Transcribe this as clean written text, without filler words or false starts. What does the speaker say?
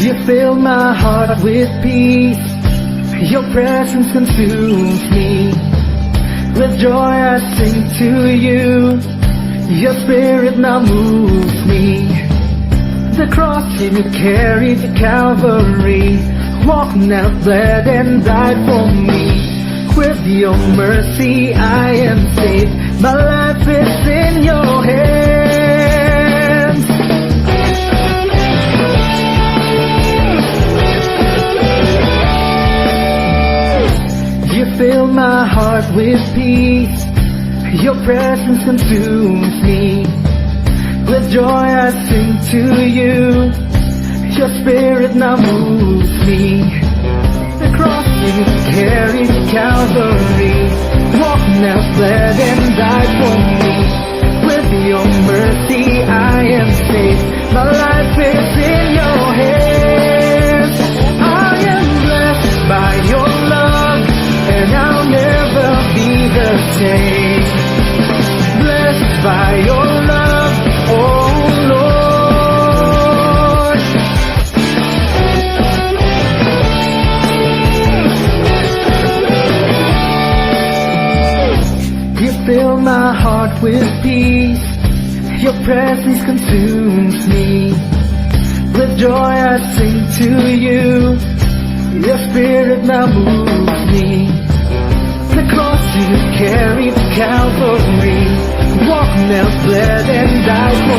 You fill my heart with peace. Your presence consumes me. With joy I sing to you. Your spirit now moves me. The cross you carried to Calvary, walked out, bled and died for me. With your mercy I am saved. My life is in your hands. You fill my heart with peace. Your presence consumes me. With joy I sing to you. Your spirit now moves me. The cross you carried to Calvary, walked out, bled and died for me. With your mercy I am saved. My life is in your hands. I am blessed by your love, and I'll never be the same. Blessed by your love, oh Lord. You fill my heart with peace. Your presence consumes me. With joy I sing to you. Your spirit now moves me. The cross you carried to Calvary, walked out, bled and died for